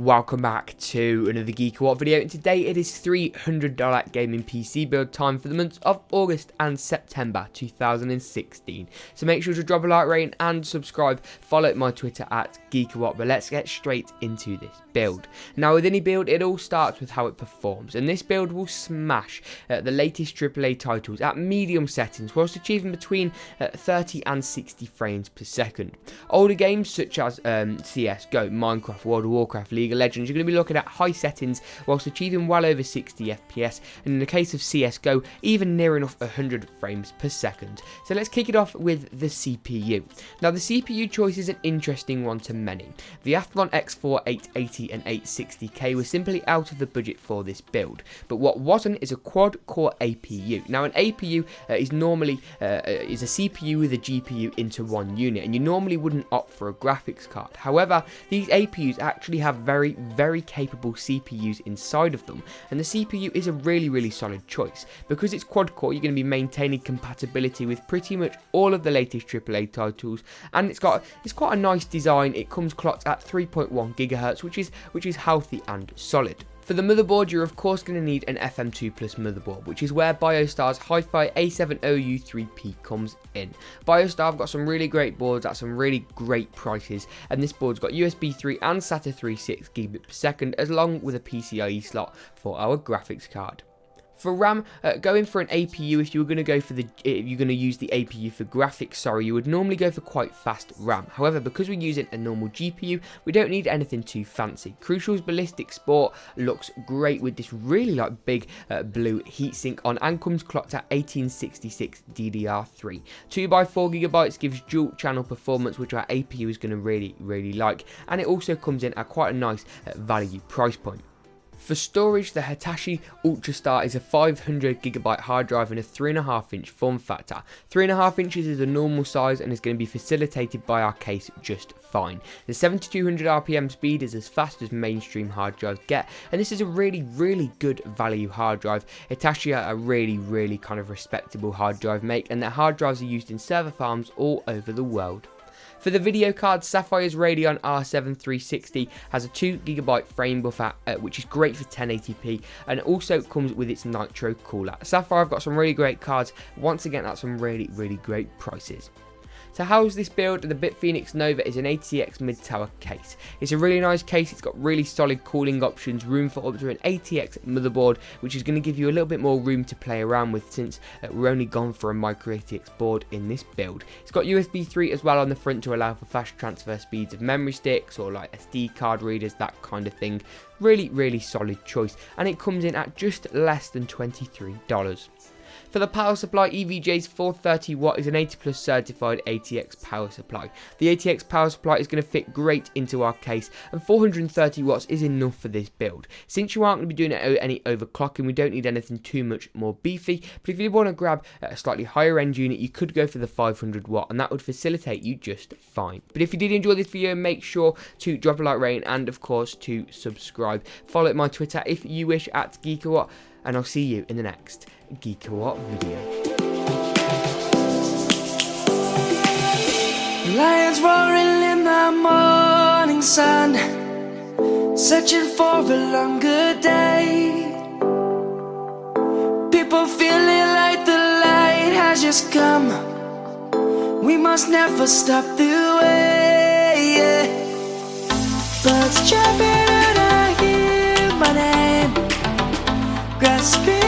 welcome back to another GeekaWhat video, and today it is $300 gaming PC build time for the months of August and September 2016. So make sure to drop a like rating and subscribe, follow my Twitter at GeekaWhat, but let's get straight into this build. Now with any build it all starts with how it performs, and this build will smash the latest AAA titles at medium settings whilst achieving between 30 and 60 frames per second. Older games such as CSGO, Minecraft, World of Warcraft, League of Legends, you're going to be looking at high settings whilst achieving well over 60 FPS, and in the case of CSGO, even near enough 100 frames per second. So let's kick it off with the CPU. Now the CPU choice is an interesting one to many. The Athlon X4 880 and 860K was simply out of the budget for this build, but what wasn't is a quad-core APU. Now an APU is normally is a CPU with a GPU into one unit, and you normally wouldn't opt for a graphics card. However, these APUs actually have very capable CPUs inside of them, and the CPU is a really solid choice. Because it's quad core, you're going to be maintaining compatibility with pretty much all of the latest AAA titles, and it's quite a nice design. It comes clocked at 3.1 GHz, which is healthy and solid. For the motherboard, you're of course going to need an FM2 Plus motherboard, which is where BioStar's Hi-Fi A70U3P comes in. BioStar have got some really great boards at some really great prices, and this board's got USB 3 and SATA 3 6 gigabit per second, along with a PCIe slot for our graphics card. For RAM, going for an APU, if you were going to go for use the APU for graphics, you would normally go for quite fast RAM. However, because we're using a normal GPU, we don't need anything too fancy. Crucial's Ballistic Sport looks great with this really big blue heatsink on, and comes clocked at 1866 DDR3. 2x4GB gives dual channel performance, which our APU is going to really like, and it also comes in at quite a nice value price point. For storage, the Hitachi Ultrastar is a 500GB hard drive and a 3.5-inch form factor. 3.5 inches is a normal size and is going to be facilitated by our case just fine. The 7200 RPM speed is as fast as mainstream hard drives get, and this is a really good value hard drive. Hitachi are a really kind of respectable hard drive make, and their hard drives are used in server farms all over the world. For the video card, Sapphire's Radeon R7 360 has a 2GB frame buffer, which is great for 1080p, and it also comes with its Nitro cooler. Sapphire have got some really great cards, once again at some really great prices. To house this build, the BitPhoenix Nova is an ATX mid-tower case. It's a really nice case, it's got really solid cooling options, room for up to an ATX motherboard, which is going to give you a little bit more room to play around with, since we're only gone for a micro ATX board in this build. It's got USB 3 as well on the front to allow for fast transfer speeds of memory sticks or SD card readers, that kind of thing. Really solid choice, and it comes in at just less than $23. For the power supply, EVGA's 430W is an 80 Plus certified ATX power supply. The ATX power supply is going to fit great into our case, and 430 watts is enough for this build. Since you aren't going to be doing any overclocking, we don't need anything too much more beefy, but if you want to grab a slightly higher end unit, you could go for the 500W, and that would facilitate you just fine. But if you did enjoy this video, make sure to drop a like rating and of course to subscribe. Follow my Twitter if you wish at GeekaWhat, and I'll see you in the next GeekaWhat video. Lions roaring in the morning sun, searching for a longer day. People feeling like the light has just come. We must never stop the way. Birds jumping and I hear my name, grasping